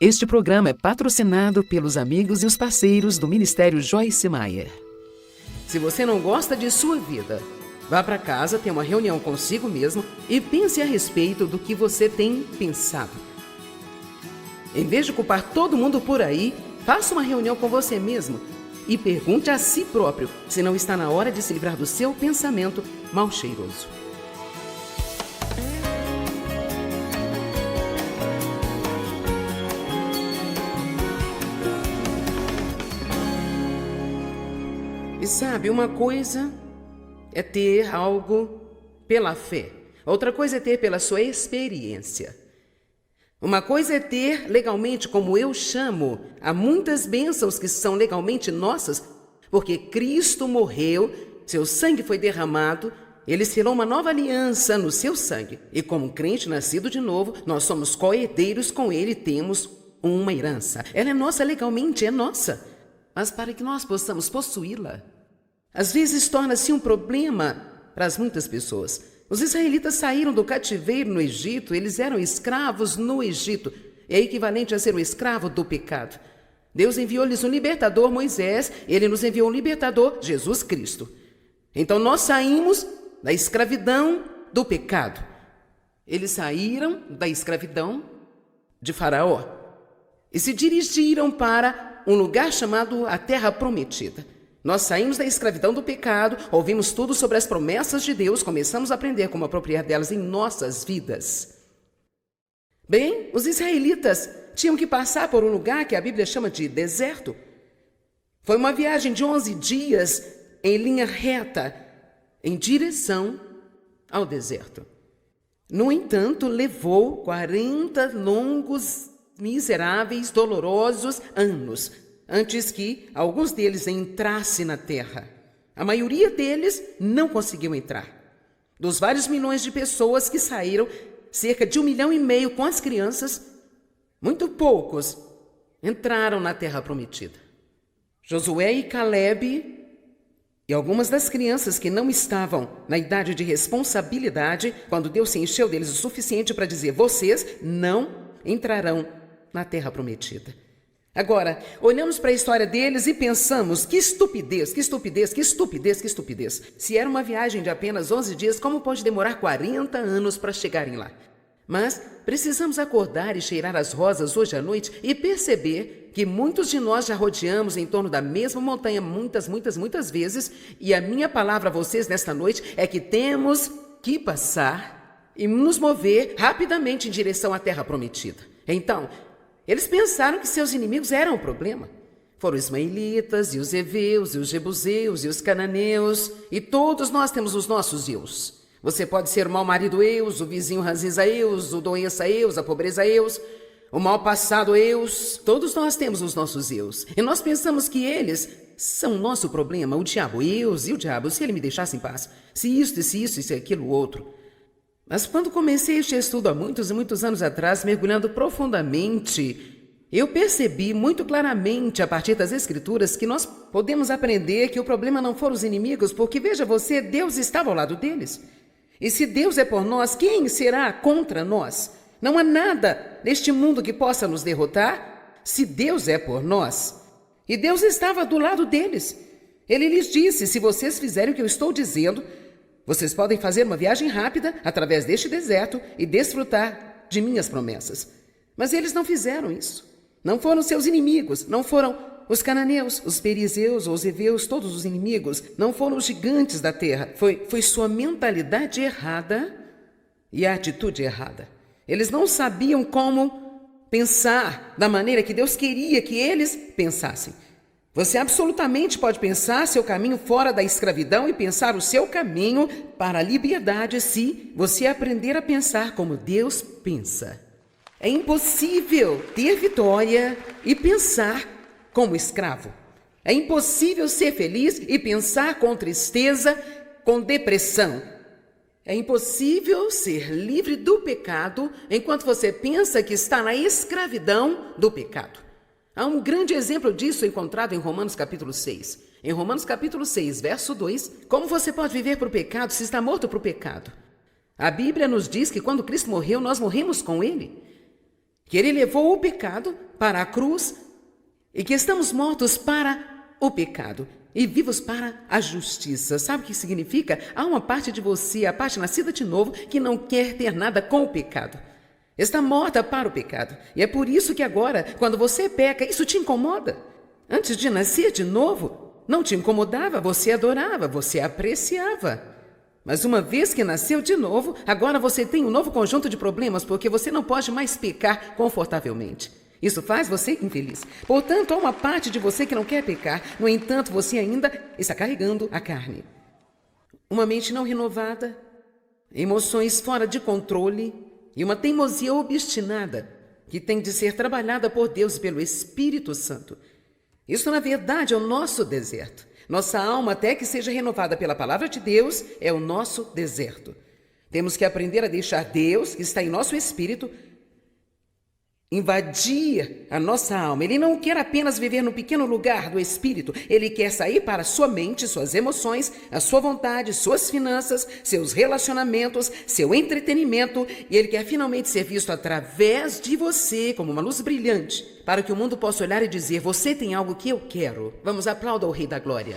Este programa é patrocinado pelos amigos e os parceiros do Ministério Joyce Meyer. Se você não gosta de sua vida, vá para casa, tenha uma reunião consigo mesmo e pense a respeito do que você tem pensado. Em vez de culpar todo mundo por aí, faça uma reunião com você mesmo e pergunte a si próprio se não está na hora de se livrar do seu pensamento mal cheiroso. E sabe, uma coisa é ter algo pela fé, outra coisa é ter pela sua experiência. Uma coisa é ter legalmente, como eu chamo, há muitas bênçãos que são legalmente nossas, porque Cristo morreu, seu sangue foi derramado, ele selou uma nova aliança no seu sangue. E como crente nascido de novo, nós somos co-herdeiros com ele, temos uma herança. Ela é nossa legalmente, é nossa. Mas para que nós possamos possuí-la, às vezes torna-se um problema para as muitas pessoas. Os israelitas saíram do cativeiro no Egito, eles eram escravos no Egito. É equivalente a ser um escravo do pecado. Deus enviou-lhes um libertador, Moisés, ele nos enviou um libertador, Jesus Cristo. Então nós saímos da escravidão do pecado. Eles saíram da escravidão de Faraó e se dirigiram para um lugar chamado a Terra Prometida. Nós saímos da escravidão do pecado, ouvimos tudo sobre as promessas de Deus, começamos a aprender como apropriar delas em nossas vidas. Bem, os israelitas tinham que passar por um lugar que a Bíblia chama de deserto. Foi uma viagem de 11 dias em linha reta, em direção ao deserto. No entanto, levou 40 longos, miseráveis, dolorosos anos antes que alguns deles entrassem na terra. A maioria deles não conseguiu entrar. Dos vários milhões de pessoas que saíram, cerca de 1,5 milhão com as crianças, muito poucos entraram na terra prometida. Josué e Caleb e algumas das crianças que não estavam na idade de responsabilidade, quando Deus se encheu deles o suficiente para dizer: vocês não entrarão na terra prometida. Agora, olhamos para a história deles e pensamos: que estupidez, que estupidez, que estupidez, que estupidez. Se era uma viagem de apenas 11 dias, como pode demorar 40 anos para chegarem lá? Mas precisamos acordar e cheirar as rosas hoje à noite e perceber que muitos de nós já rodeamos em torno da mesma montanha muitas vezes, e a minha palavra a vocês nesta noite é que temos que passar e nos mover rapidamente em direção à terra prometida. Então, eles pensaram que seus inimigos eram o problema. Foram os ismaelitas, e os heveus, e os jebuseus, e os cananeus, e todos nós temos os nossos eus. Você pode ser o mau marido eus, o vizinho ranzinza eus, o doença eus, a pobreza eus, o mau passado eus. Todos nós temos os nossos eus. E nós pensamos que eles são o nosso problema, o diabo eus, e o diabo, se ele me deixasse em paz, se isso, e se aquilo, outro. Mas quando comecei este estudo há muitos e muitos anos atrás, mergulhando profundamente, eu percebi muito claramente, a partir das Escrituras, que nós podemos aprender que o problema não foram os inimigos, porque, veja você, Deus estava ao lado deles. E se Deus é por nós, quem será contra nós? Não há nada neste mundo que possa nos derrotar, se Deus é por nós. E Deus estava do lado deles. Ele lhes disse: se vocês fizerem o que eu estou dizendo, vocês podem fazer uma viagem rápida através deste deserto e desfrutar de minhas promessas. Mas eles não fizeram isso. Não foram seus inimigos, não foram os cananeus, os perizeus ou os heveus, todos os inimigos, não foram os gigantes da terra. Foi sua mentalidade errada e a atitude errada. Eles não sabiam como pensar da maneira que Deus queria que eles pensassem. Você absolutamente pode pensar seu caminho fora da escravidão e pensar o seu caminho para a liberdade se você aprender a pensar como Deus pensa. É impossível ter vitória e pensar como escravo. É impossível ser feliz e pensar com tristeza, com depressão. É impossível ser livre do pecado enquanto você pensa que está na escravidão do pecado. Há um grande exemplo disso encontrado em Romanos capítulo 6. Em Romanos capítulo 6, verso 2, como você pode viver para o pecado se está morto para o pecado? A Bíblia nos diz que quando Cristo morreu, nós morremos com ele. que ele levou o pecado para a cruz e que estamos mortos para o pecado e vivos para a justiça. Sabe o que significa? Há uma parte de você, a parte nascida de novo, que não quer ter nada com o pecado. Está morta para o pecado. E é por isso que agora, quando você peca, isso te incomoda. Antes de nascer de novo, não te incomodava, você adorava, você apreciava. Mas uma vez que nasceu de novo, agora você tem um novo conjunto de problemas, porque você não pode mais pecar confortavelmente. Isso faz você infeliz. Portanto, há uma parte de você que não quer pecar. No entanto, você ainda está carregando a carne. Uma mente não renovada, emoções fora de controle e uma teimosia obstinada que tem de ser trabalhada por Deus e pelo Espírito Santo. Isso, na verdade, é o nosso deserto. Nossa alma, até que seja renovada pela palavra de Deus, é o nosso deserto. Temos que aprender a deixar Deus, que está em nosso espírito, invadir a nossa alma. Ele não quer apenas viver no pequeno lugar do espírito. Ele quer sair para a sua mente, suas emoções, a sua vontade, suas finanças, seus relacionamentos, seu entretenimento. E ele quer finalmente ser visto através de você como uma luz brilhante, para que o mundo possa olhar e dizer: você tem algo que eu quero. Vamos, aplaudir ao Rei da Glória.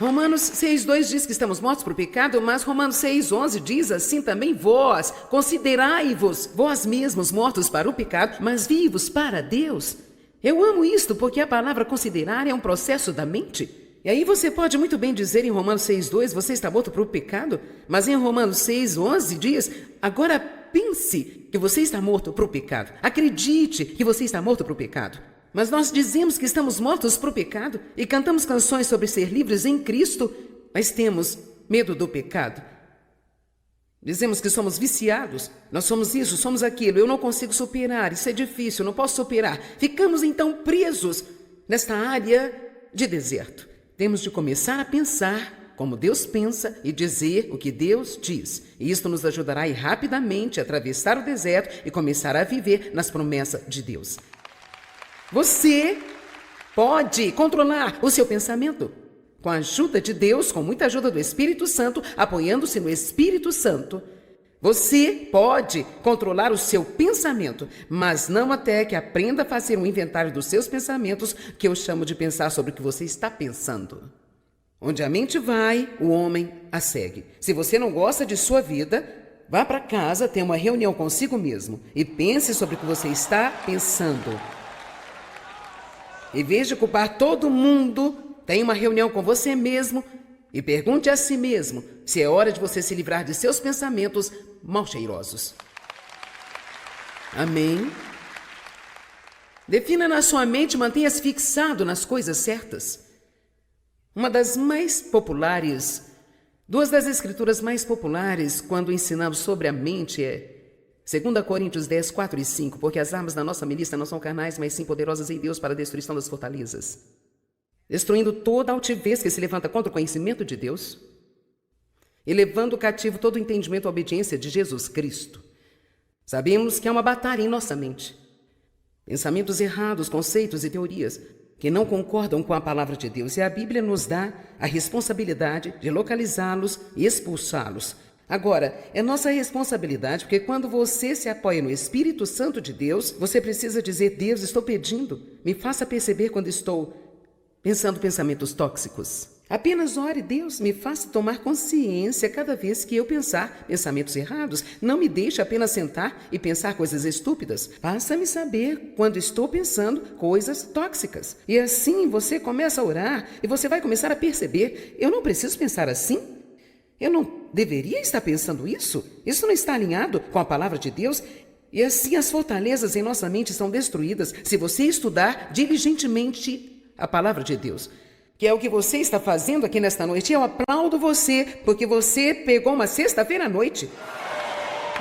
Romanos 6,2 diz que estamos mortos para o pecado, mas Romanos 6,11 diz assim também: vós, considerai-vos vós mesmos mortos para o pecado, mas vivos para Deus. Eu amo isto porque a palavra considerar é um processo da mente. E aí você pode muito bem dizer em Romanos 6,2, você está morto para o pecado, mas em Romanos 6,11 diz: agora pense que você está morto para o pecado. Acredite que você está morto para o pecado. Mas nós dizemos que estamos mortos para o pecado e cantamos canções sobre ser livres em Cristo, mas temos medo do pecado. Dizemos que somos viciados, nós somos isso, somos aquilo, eu não consigo superar, isso é difícil, não posso superar. Ficamos então presos nesta área de deserto. Temos de começar a pensar como Deus pensa e dizer o que Deus diz. E isto nos ajudará a ir rapidamente a atravessar o deserto e começar a viver nas promessas de Deus. Você pode controlar o seu pensamento com a ajuda de Deus, com muita ajuda do Espírito Santo, apoiando-se no Espírito Santo. Você pode controlar o seu pensamento, mas não até que aprenda a fazer um inventário dos seus pensamentos, que eu chamo de pensar sobre o que você está pensando. Onde a mente vai, o homem a segue. Se você não gosta de sua vida, vá para casa, tenha uma reunião consigo mesmo e pense sobre o que você está pensando. Em vez de culpar todo mundo, tenha uma reunião com você mesmo e pergunte a si mesmo se é hora de você se livrar de seus pensamentos mal cheirosos. Amém? Defina na sua mente, mantenha-se fixado nas coisas certas. Uma das mais populares, duas das escrituras mais populares quando ensinamos sobre a mente é 2 Coríntios 10, 4 e 5, porque as armas da nossa milícia não são carnais, mas sim poderosas em Deus para a destruição das fortalezas, destruindo toda altivez que se levanta contra o conhecimento de Deus e levando cativo todo o entendimento à obediência de Jesus Cristo. Sabemos que há uma batalha em nossa mente. Pensamentos errados, conceitos e teorias que não concordam com a palavra de Deus, e a Bíblia nos dá a responsabilidade de localizá-los e expulsá-los. Agora, é nossa responsabilidade, porque quando você se apoia no Espírito Santo de Deus, você precisa dizer: Deus, estou pedindo, me faça perceber quando estou pensando pensamentos tóxicos. Apenas ore: Deus, me faça tomar consciência cada vez que eu pensar pensamentos errados. Não me deixe apenas sentar e pensar coisas estúpidas. Faça-me saber quando estou pensando coisas tóxicas. E assim você começa a orar e você vai começar a perceber: eu não preciso pensar assim. Eu não deveria estar pensando isso? Isso não está alinhado com a palavra de Deus? E assim as fortalezas em nossa mente são destruídas se você estudar diligentemente a palavra de Deus, que é o que você está fazendo aqui nesta noite. Eu aplaudo você, porque você pegou uma sexta-feira à noite,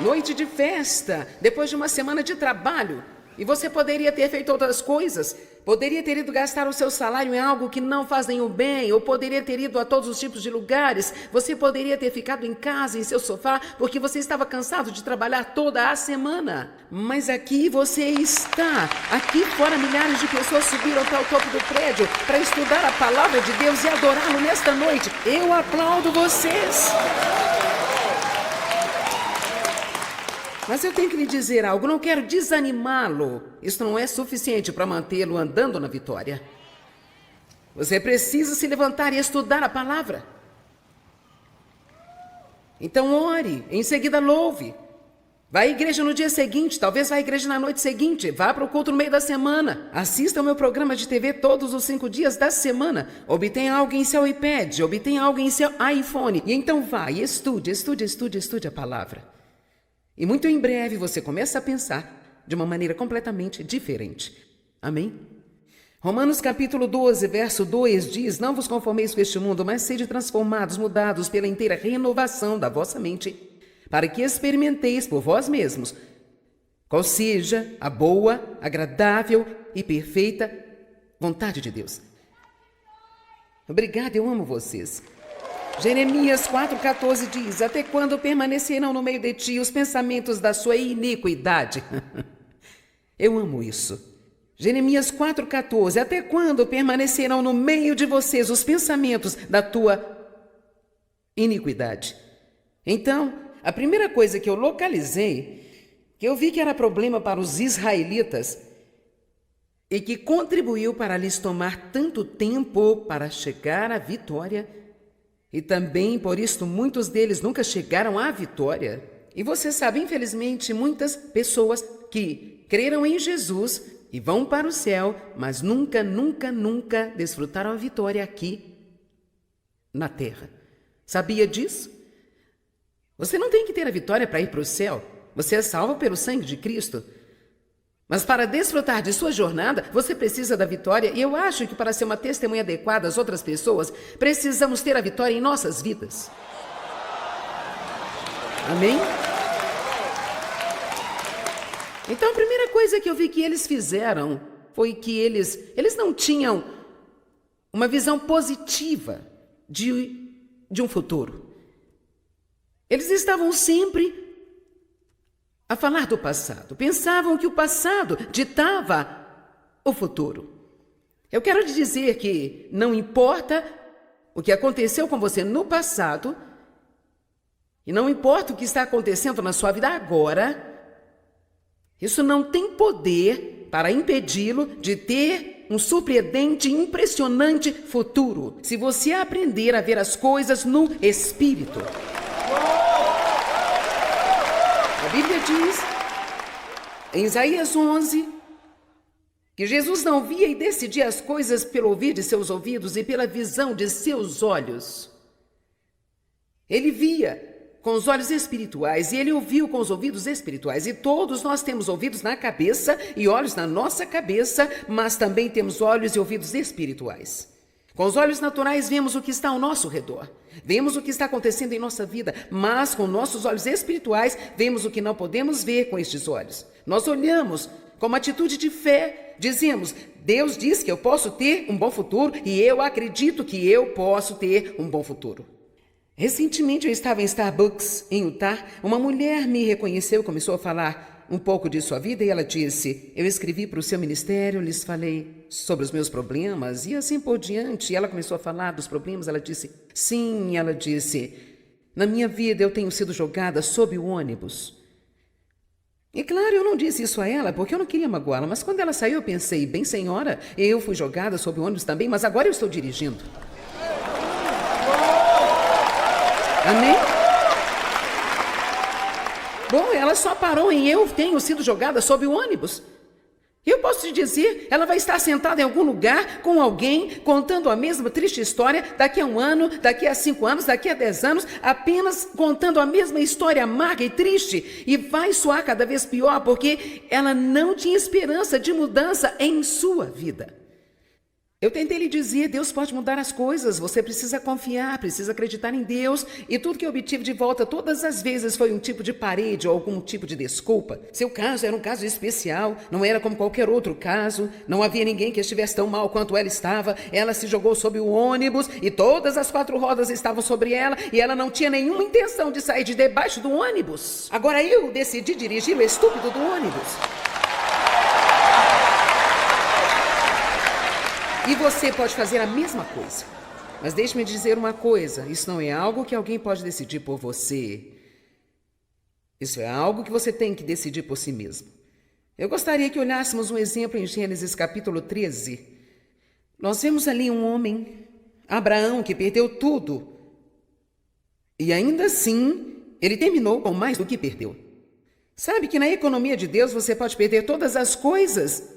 noite de festa, depois de uma semana de trabalho, e você poderia ter feito outras coisas, poderia ter ido gastar o seu salário em algo que não faz nenhum bem, ou poderia ter ido a todos os tipos de lugares, você poderia ter ficado em casa, em seu sofá, porque você estava cansado de trabalhar toda a semana. Mas aqui você está, aqui fora milhares de pessoas subiram até o topo do prédio para estudar a palavra de Deus e adorá-lo nesta noite. Eu aplaudo vocês. Mas eu tenho que lhe dizer algo, não quero desanimá-lo. Isso não é suficiente para mantê-lo andando na vitória. Você precisa se levantar e estudar a palavra. Então ore, em seguida louve. Vá à igreja no dia seguinte, talvez vá à igreja na noite seguinte, vá para o culto no meio da semana. Assista ao meu programa de TV todos os 5 dias da semana. Obtenha algo em seu iPad, obtenha algo em seu iPhone. E então vá e estude a palavra. E muito em breve você começa a pensar de uma maneira completamente diferente. Amém? Romanos capítulo 12, verso 2 diz: não vos conformeis com este mundo, mas sede transformados, mudados pela inteira renovação da vossa mente, para que experimenteis por vós mesmos qual seja a boa, agradável e perfeita vontade de Deus. Obrigada, eu amo vocês. Jeremias 4,14 diz: até quando permanecerão no meio de ti os pensamentos da sua iniquidade? Eu amo isso. Jeremias 4,14: até quando permanecerão no meio de vocês os pensamentos da tua iniquidade? Então, a primeira coisa que eu localizei, que eu vi que era problema para os israelitas e que contribuiu para lhes tomar tanto tempo para chegar à vitória, e também por isso muitos deles nunca chegaram à vitória. E você sabe, infelizmente, muitas pessoas que creram em Jesus e vão para o céu, mas nunca desfrutaram a vitória aqui na terra. Sabia disso? Você não tem que ter a vitória para ir para o céu. Você é salvo pelo sangue de Cristo. Mas para desfrutar de sua jornada, você precisa da vitória. E eu acho que para ser uma testemunha adequada às outras pessoas, precisamos ter a vitória em nossas vidas. Amém? Então a primeira coisa que eu vi que eles fizeram foi que eles não tinham uma visão positiva de um futuro. Eles estavam sempre a falar do passado. Pensavam que o passado ditava o futuro. Eu quero lhe dizer que não importa o que aconteceu com você no passado, e não importa o que está acontecendo na sua vida agora, isso não tem poder para impedi-lo de ter um surpreendente e impressionante futuro, se você aprender a ver as coisas no Espírito. A Bíblia diz, em Isaías 11, que Jesus não via e decidia as coisas pelo ouvir de seus ouvidos e pela visão de seus olhos. Ele via com os olhos espirituais e ele ouviu com os ouvidos espirituais. E todos nós temos ouvidos na cabeça e olhos na nossa cabeça, mas também temos olhos e ouvidos espirituais. Com os olhos naturais vemos o que está ao nosso redor, vemos o que está acontecendo em nossa vida, mas com nossos olhos espirituais vemos o que não podemos ver com estes olhos. Nós olhamos com uma atitude de fé, dizemos: Deus diz que eu posso ter um bom futuro e eu acredito que eu posso ter um bom futuro. Recentemente eu estava em Starbucks, em Utah. Uma mulher me reconheceu, começou a falar um pouco de sua vida e ela disse: eu escrevi para o seu ministério, lhes falei sobre os meus problemas e assim por diante. E ela começou a falar dos problemas, ela disse: sim, ela disse, na minha vida eu tenho sido jogada sob o ônibus. E claro, eu não disse isso a ela porque eu não queria magoá-la, mas quando ela saiu eu pensei: bem senhora, eu fui jogada sob o ônibus também, mas agora eu estou dirigindo. Amém? Bom, ela só parou em eu tenho sido jogada sob o ônibus. Eu posso te dizer, ela vai estar sentada em algum lugar com alguém contando a mesma triste história daqui a 1 ano, daqui a 5 anos, daqui a 10 anos, apenas contando a mesma história amarga e triste, e vai soar cada vez pior porque ela não tinha esperança de mudança em sua vida. Eu tentei lhe dizer: Deus pode mudar as coisas, você precisa confiar, precisa acreditar em Deus. E tudo que eu obtive de volta todas as vezes foi um tipo de parede ou algum tipo de desculpa. Seu caso era um caso especial, não era como qualquer outro caso. Não havia ninguém que estivesse tão mal quanto ela estava. Ela se jogou sob o ônibus e todas as 4 rodas estavam sobre ela e ela não tinha nenhuma intenção de sair de debaixo do ônibus. Agora eu decidi dirigir o estúpido do ônibus. E você pode fazer a mesma coisa. Mas deixe-me dizer uma coisa: isso não é algo que alguém pode decidir por você. Isso é algo que você tem que decidir por si mesmo. Eu gostaria que olhássemos um exemplo em Gênesis capítulo 13. Nós vemos ali um homem, Abraão, que perdeu tudo. E ainda assim, ele terminou com mais do que perdeu. Sabe que na economia de Deus você pode perder todas as coisas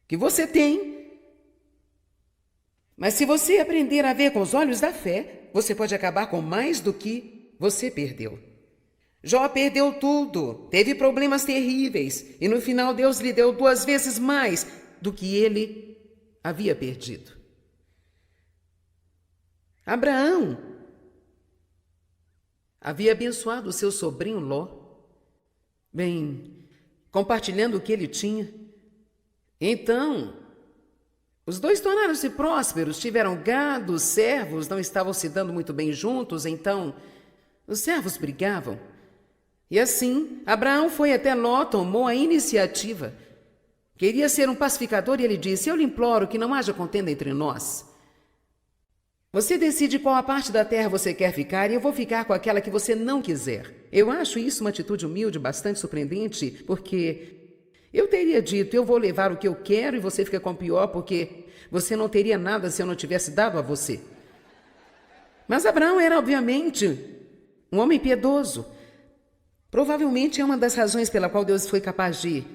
que você tem. Mas se você aprender a ver com os olhos da fé, você pode acabar com mais do que você perdeu. Jó perdeu tudo, teve problemas terríveis, e no final Deus lhe deu 2 vezes mais do que ele havia perdido. Abraão havia abençoado o seu sobrinho Ló, compartilhando o que ele tinha. Então, os dois tornaram-se prósperos, tiveram gado, servos, não estavam se dando muito bem juntos, então os servos brigavam. E assim, Abraão foi até Ló, tomou a iniciativa. Queria ser um pacificador e ele disse: eu lhe imploro que não haja contenda entre nós. Você decide qual a parte da terra você quer ficar e eu vou ficar com aquela que você não quiser. Eu acho isso uma atitude humilde, bastante surpreendente, porque eu teria dito: eu vou levar o que eu quero e você fica com o pior, porque você não teria nada se eu não tivesse dado a você. Mas Abraão era, obviamente, um homem piedoso. Provavelmente é uma das razões pela qual Deus foi capaz de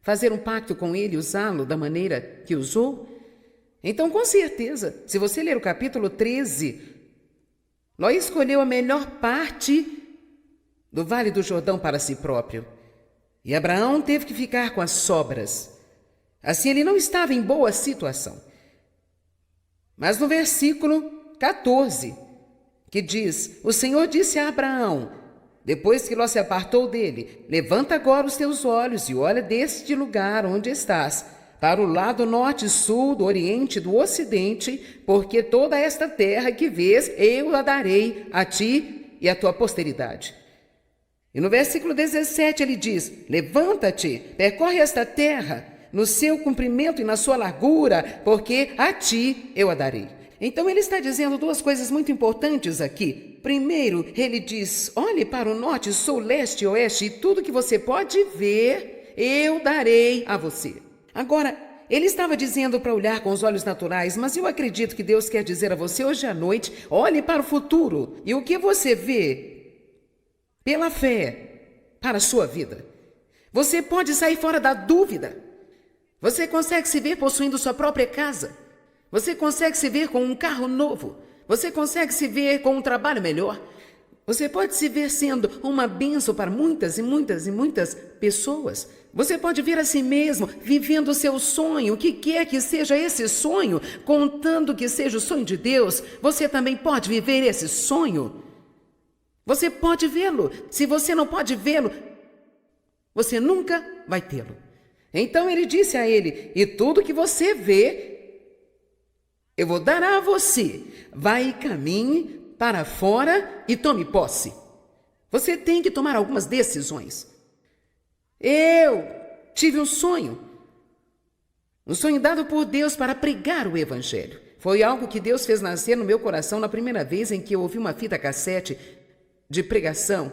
fazer um pacto com ele e usá-lo da maneira que usou. Então, com certeza, se você ler o capítulo 13, Ló escolheu a melhor parte do Vale do Jordão para si próprio. E Abraão teve que ficar com as sobras. Assim, ele não estava em boa situação. Mas no versículo 14, que diz: o Senhor disse a Abraão, depois que Ló se apartou dele: levanta agora os teus olhos e olha deste lugar onde estás, para o lado norte, sul, do oriente, do ocidente, porque toda esta terra que vês, eu a darei a ti e à tua posteridade. E no versículo 17 ele diz: levanta-te, percorre esta terra, no seu comprimento e na sua largura, porque a ti eu a darei. Então ele está dizendo 2 coisas muito importantes aqui. Primeiro, ele diz: olhe para o norte, sul, leste e oeste, e tudo que você pode ver, eu darei a você. Agora, ele estava dizendo para olhar com os olhos naturais, mas eu acredito que Deus quer dizer a você hoje à noite: olhe para o futuro, e o que você vê pela fé para a sua vida. Você pode sair fora da dúvida. Você consegue se ver possuindo sua própria casa. Você consegue se ver com um carro novo. Você consegue se ver com um trabalho melhor. Você pode se ver sendo uma bênção para muitas e muitas e muitas pessoas. Você pode ver a si mesmo vivendo o seu sonho, o que quer que seja esse sonho, contando que seja o sonho de Deus. Você também pode viver esse sonho. Você pode vê-lo. Se você não pode vê-lo, você nunca vai tê-lo. Então ele disse a ele: e tudo que você vê, eu vou dar a você. Vai e caminhe para fora e tome posse. Você tem que tomar algumas decisões. Eu tive um sonho dado por Deus para pregar o Evangelho. Foi algo que Deus fez nascer no meu coração na primeira vez em que eu ouvi uma fita cassete de pregação,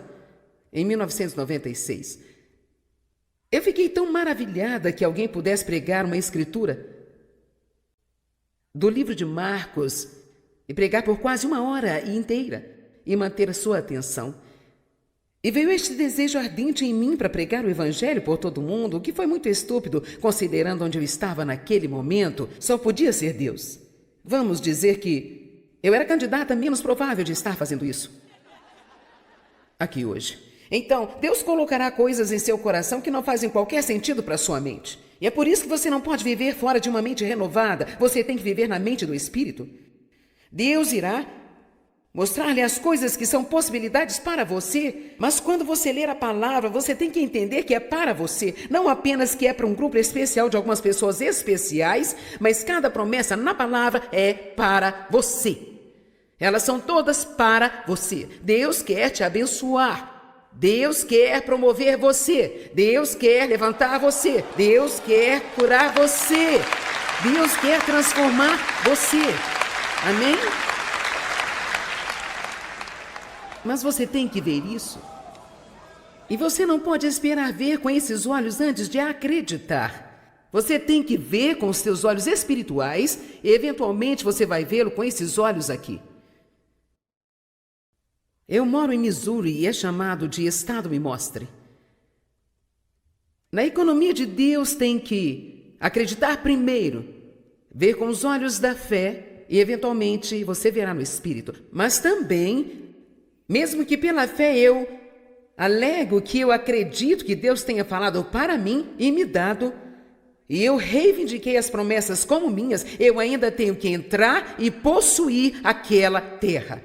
em 1996. Eu fiquei tão maravilhada que alguém pudesse pregar uma escritura do livro de Marcos e pregar por quase 1 hora inteira e manter a sua atenção. E veio este desejo ardente em mim para pregar o Evangelho por todo mundo, o que foi muito estúpido, considerando onde eu estava naquele momento. Só podia ser Deus. Vamos dizer que eu era a candidata menos provável de estar fazendo isso aqui hoje. Então, Deus colocará coisas em seu coração que não fazem qualquer sentido para sua mente. E é por isso que você não pode viver fora de uma mente renovada. Você tem que viver na mente do Espírito. Deus irá mostrar-lhe as coisas que são possibilidades para você. Mas quando você ler a palavra, você tem que entender que é para você. Não apenas que é para um grupo especial de algumas pessoas especiais, mas cada promessa na palavra é para você. Elas são todas para você. Deus quer te abençoar. Deus quer promover você. Deus quer levantar você. Deus quer curar você. Deus quer transformar você. Amém? Mas você tem que ver isso E você não pode esperar ver com esses olhos antes de acreditar. Você tem que ver com os seus olhos espirituais e, eventualmente, você vai vê-lo com esses olhos aqui. Eu moro em Missouri e é chamado de Estado Me Mostre. Na economia de Deus tem que acreditar primeiro, ver com os olhos da fé e, eventualmente, você verá no Espírito. Mas também, mesmo que pela fé eu alego que eu acredito que Deus tenha falado para mim e me dado, e eu reivindiquei as promessas como minhas, eu ainda tenho que entrar e possuir aquela terra.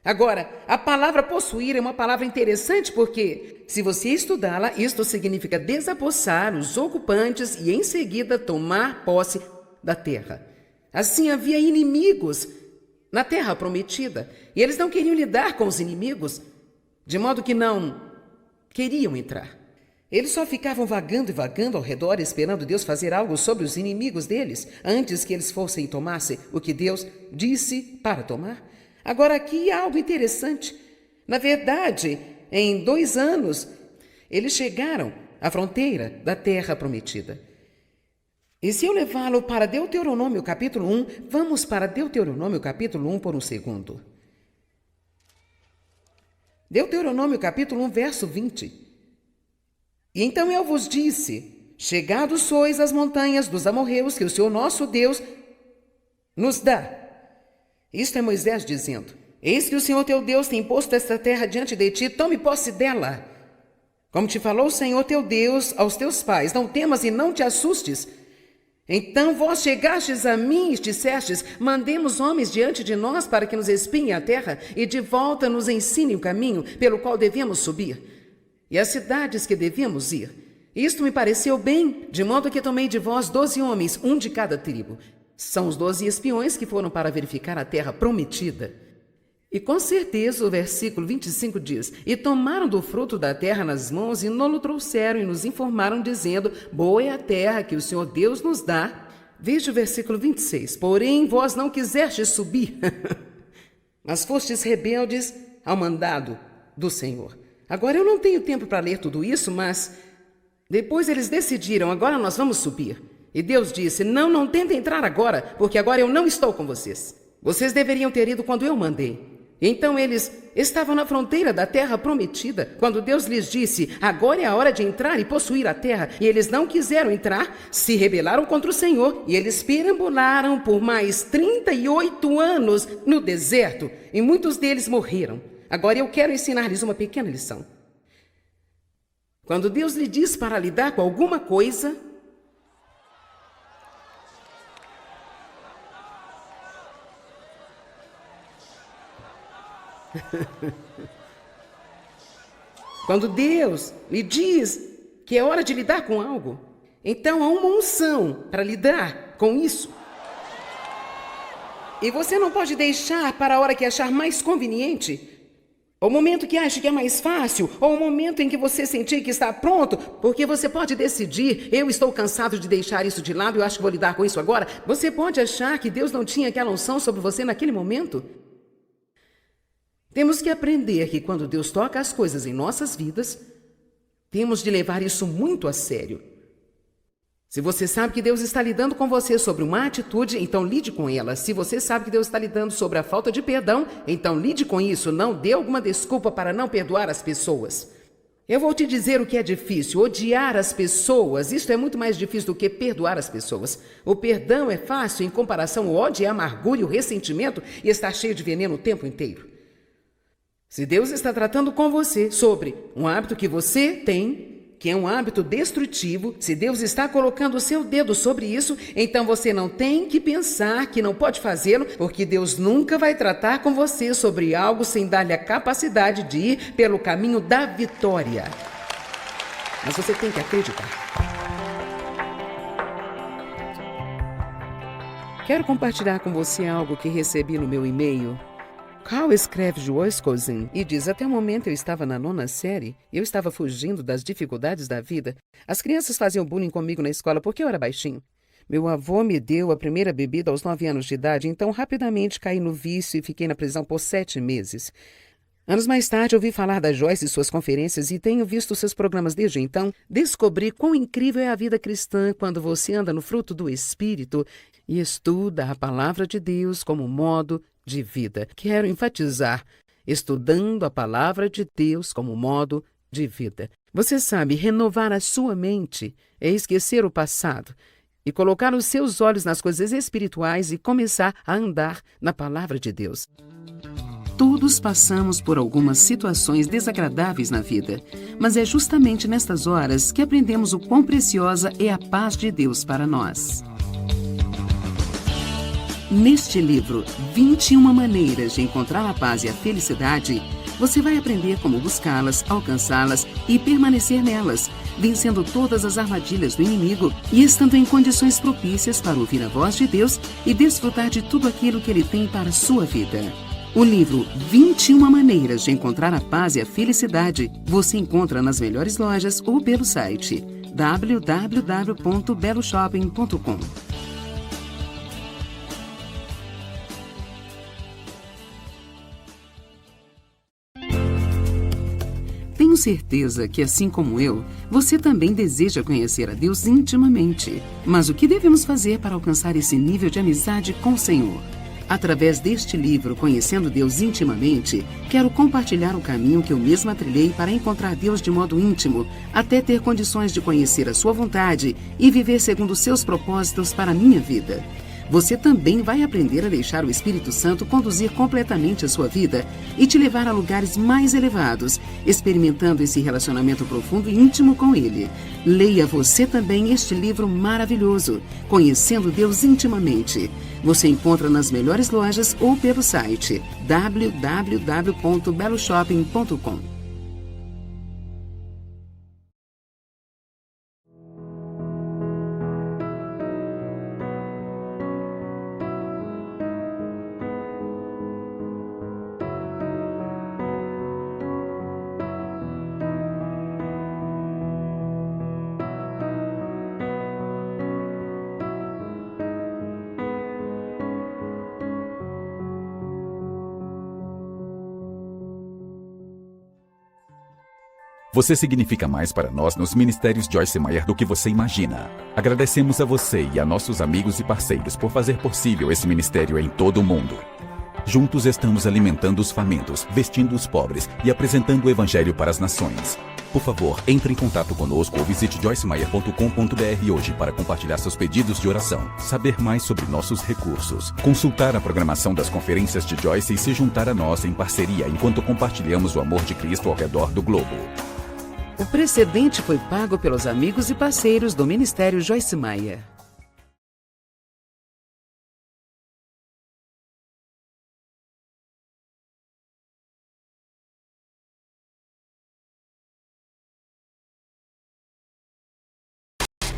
Agora, a palavra possuir é uma palavra interessante porque, se você estudá-la, isto significa desapossar os ocupantes e, em seguida, tomar posse da terra. Assim, havia inimigos na terra prometida, e eles não queriam lidar com os inimigos, de modo que não queriam entrar. Eles só ficavam vagando e vagando ao redor, esperando Deus fazer algo sobre os inimigos deles, antes que eles fossem e tomassem o que Deus disse para tomar. Agora, aqui há algo interessante. Na verdade, em 2 anos, eles chegaram à fronteira da terra prometida. E se eu levá-lo para Deuteronômio capítulo 1, vamos para Deuteronômio capítulo 1 por um segundo. Deuteronômio capítulo 1, verso 20. E então eu vos disse, chegados sois às montanhas dos amorreus que o Senhor nosso Deus nos dá. Isto é Moisés dizendo, eis que o Senhor teu Deus tem posto esta terra diante de ti, tome posse dela. Como te falou o Senhor teu Deus aos teus pais, não temas e não te assustes. Então vós chegastes a mim e dissestes, mandemos homens diante de nós para que nos espiem a terra e de volta nos ensinem o caminho pelo qual devemos subir e as cidades que devemos ir. Isto me pareceu bem, de modo que tomei de vós 12 homens, um de cada tribo. São os 12 espiões que foram para verificar a terra prometida. E com certeza o versículo 25 diz, e tomaram do fruto da terra nas mãos e nolo trouxeram e nos informaram dizendo, boa é a terra que o Senhor Deus nos dá. Veja o versículo 26, porém vós não quisestes subir, mas fostes rebeldes ao mandado do Senhor. Agora eu não tenho tempo para ler tudo isso, mas depois eles decidiram, agora nós vamos subir. E Deus disse, não tentem entrar agora, porque agora eu não estou com vocês. Vocês deveriam ter ido quando eu mandei. Então eles estavam na fronteira da terra prometida, quando Deus lhes disse, agora é a hora de entrar e possuir a terra. E eles não quiseram entrar, se rebelaram contra o Senhor, e eles perambularam por mais 38 anos no deserto, e muitos deles morreram. Agora eu quero ensinar-lhes uma pequena lição. Quando Deus lhe diz para lidar com alguma coisa, quando Deus lhe diz que é hora de lidar com algo, então há uma unção para lidar com isso. E você não pode deixar para a hora que achar mais conveniente, ou o momento que acha que é mais fácil, ou o momento em que você sentir que está pronto, porque você pode decidir, eu estou cansado de deixar isso de lado, eu acho que vou lidar com isso agora. Você pode achar que Deus não tinha aquela unção sobre você naquele momento. Temos que aprender que quando Deus toca as coisas em nossas vidas, temos de levar isso muito a sério. Se você sabe que Deus está lidando com você sobre uma atitude, então lide com ela. Se você sabe que Deus está lidando sobre a falta de perdão, então lide com isso. Não dê alguma desculpa para não perdoar as pessoas. Eu vou te dizer o que é difícil. Odiar as pessoas, isso é muito mais difícil do que perdoar as pessoas. O perdão é fácil em comparação ao ódio, a amargura e o ressentimento e estar cheio de veneno o tempo inteiro. Se Deus está tratando com você sobre um hábito que você tem, que é um hábito destrutivo, se Deus está colocando o seu dedo sobre isso, então você não tem que pensar que não pode fazê-lo, porque Deus nunca vai tratar com você sobre algo sem dar-lhe a capacidade de ir pelo caminho da vitória. Mas você tem que acreditar. Quero compartilhar com você algo que recebi no meu e-mail. Carl escreve de Wisconsin e diz, até o momento eu estava na 9ª série, eu estava fugindo das dificuldades da vida. As crianças faziam bullying comigo na escola porque eu era baixinho. Meu avô me deu a primeira bebida aos 9 anos de idade, então rapidamente caí no vício e fiquei na prisão por 7 meses. Anos mais tarde, ouvi falar da Joyce e suas conferências e tenho visto seus programas desde então. Descobri quão incrível é a vida cristã quando você anda no fruto do Espírito e estuda a palavra de Deus como modo de vida. Quero enfatizar, estudando a palavra de Deus como modo de vida. Você sabe, renovar a sua mente é esquecer o passado e colocar os seus olhos nas coisas espirituais e começar a andar na palavra de Deus. Todos passamos por algumas situações desagradáveis na vida, mas é justamente nestas horas que aprendemos o quão preciosa é a paz de Deus para nós. Neste livro, 21 maneiras de encontrar a paz e a felicidade, você vai aprender como buscá-las, alcançá-las e permanecer nelas, vencendo todas as armadilhas do inimigo e estando em condições propícias para ouvir a voz de Deus e desfrutar de tudo aquilo que Ele tem para a sua vida. O livro 21 Maneiras de Encontrar a Paz e a Felicidade você encontra nas melhores lojas ou pelo site www.beloshopping.com. Tenho certeza que, assim como eu, você também deseja conhecer a Deus intimamente. Mas o que devemos fazer para alcançar esse nível de amizade com o Senhor? Através deste livro, Conhecendo Deus Intimamente, quero compartilhar o caminho que eu mesma trilhei para encontrar Deus de modo íntimo, até ter condições de conhecer a sua vontade e viver segundo os seus propósitos para a minha vida. Você também vai aprender a deixar o Espírito Santo conduzir completamente a sua vida e te levar a lugares mais elevados, experimentando esse relacionamento profundo e íntimo com Ele. Leia você também este livro maravilhoso, Conhecendo Deus Intimamente. Você encontra nas melhores lojas ou pelo site www.beloshopping.com. Você significa mais para nós nos Ministérios Joyce Meyer do que você imagina. Agradecemos a você e a nossos amigos e parceiros por fazer possível esse ministério em todo o mundo. Juntos estamos alimentando os famintos, vestindo os pobres e apresentando o Evangelho para as nações. Por favor, entre em contato conosco ou visite joycemeyer.com.br hoje para compartilhar seus pedidos de oração, saber mais sobre nossos recursos, consultar a programação das conferências de Joyce e se juntar a nós em parceria enquanto compartilhamos o amor de Cristo ao redor do globo. O precedente foi pago pelos amigos e parceiros do Ministério Joyce Meyer.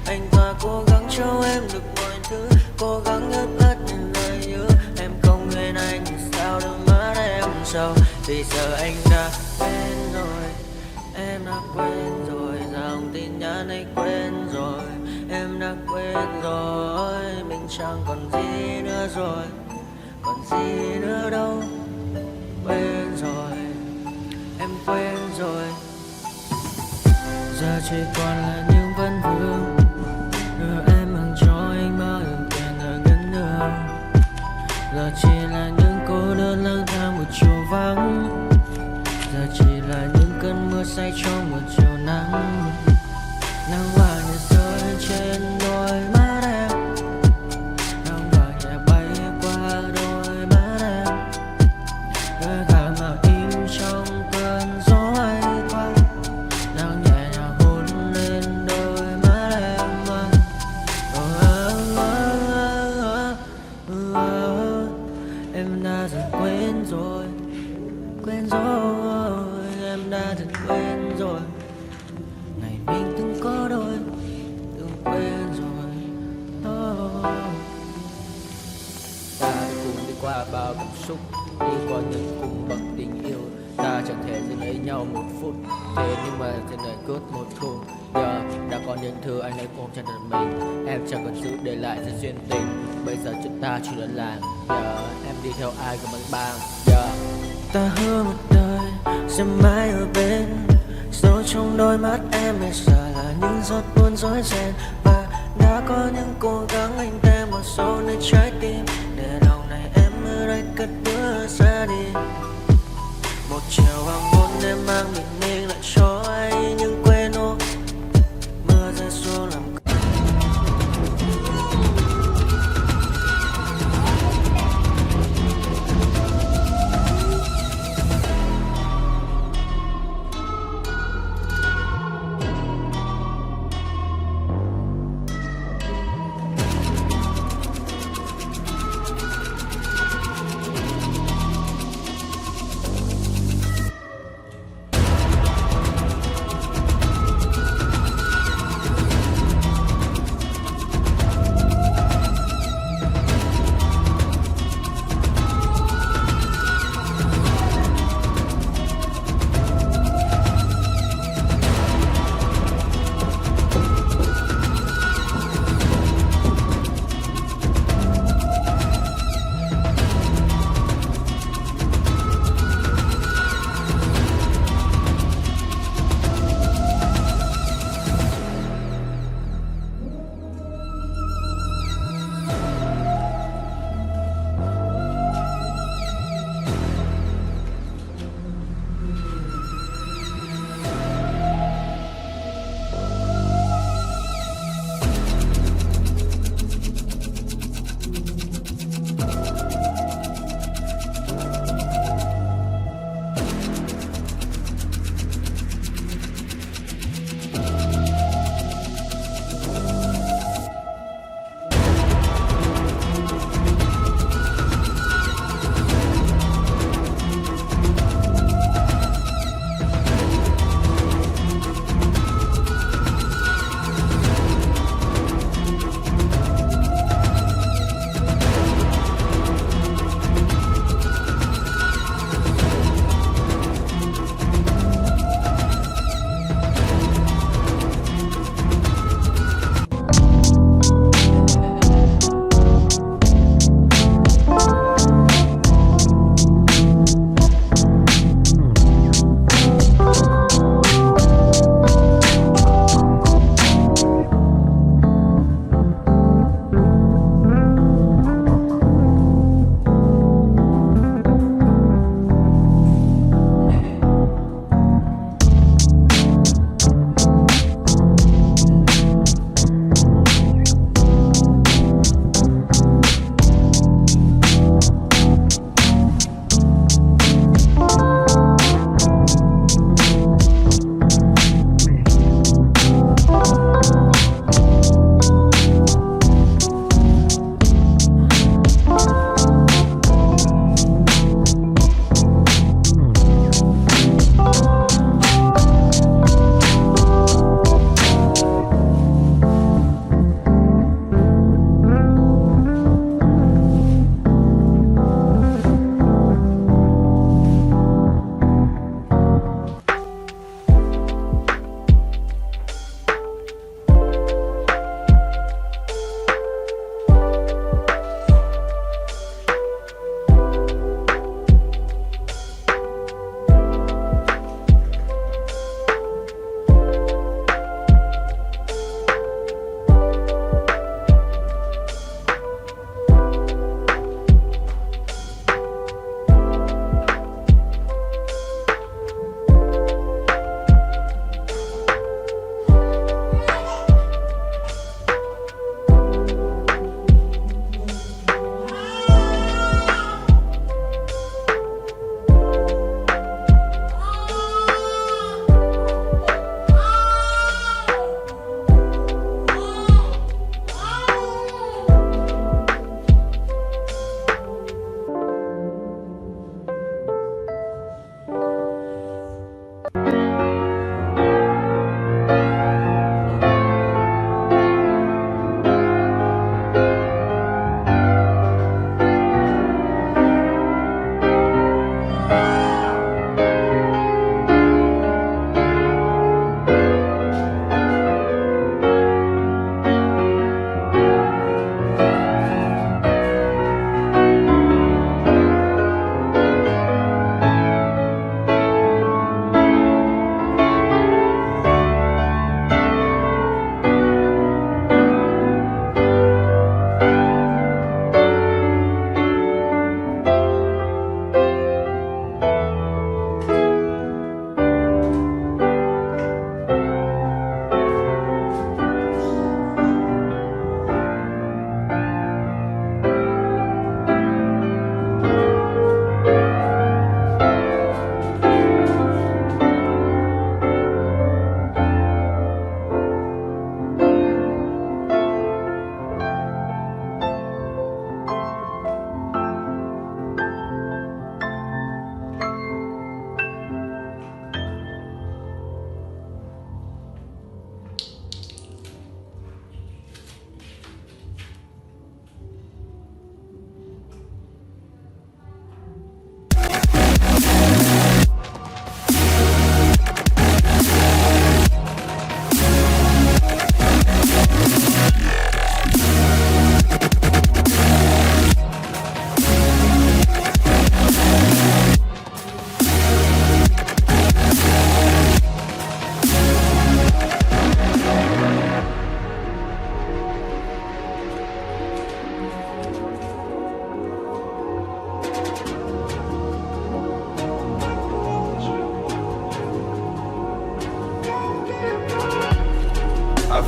Anh ta cố gắng cho em được mọi thứ, cố gắng ướt át những lời nhớ. Em không quên anh thì sao đôi mắt em sầu. Vì giờ anh đã quên rồi, em đã quên rồi, dòng tin nhắn anh quên rồi. Em đã quên rồi, mình chẳng còn gì nữa rồi, còn gì nữa đâu. Quên rồi, em quên rồi. Giờ chỉ còn là những vấn vương đưa em mang cho anh bao ước tiền ở ngân đường. Giờ chỉ là những cô đơn lang thang một chiều vắng. Giờ chỉ là những cơn mưa say trong một chiều nắng. Nắng vàng nhẹ rơi trên đôi mắt em, nắng vàng nhẹ bay qua đôi mắt em. Đôi gà mà im trong cơn gió ấy qua. Nắng nhẹ nhàng hôn lên đôi mắt em. Em đã dần quên rồi, quên rồi. Em đã dần quên rồi ngày mình từng có đôi, từng quên rồi. Ta đã cùng đi qua bao cảm xúc, đi qua những cung bậc tình yêu. Ta chẳng thể dừng lấy nhau một phút, thế nhưng mà trên đời cướp một khung. Giờ đã có những thứ anh ấy ôm trong đời mình, em chẳng còn giữ để lại sự duyên tình. Bây giờ chúng ta chỉ là làng, giờ em đi theo ai cũng bằng bang. Giờ ta hứa một đời sẽ mãi ở bên. Rồi trong đôi mắt em bây giờ là những giọt buồn rối ren, và đã có những cố gắng anh thêm một số nơi trái tim, để lòng này em ở đây cất bước ra đi. Một chiều hoàng hôn em mang bình minh lại cho anh những quên ô, mưa rơi xuống làm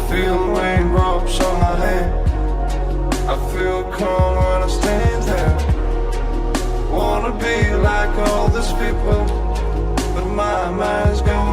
feel the raindrops on my hand. I feel calm when I stand there. Wanna be like all these people, but my mind's gone.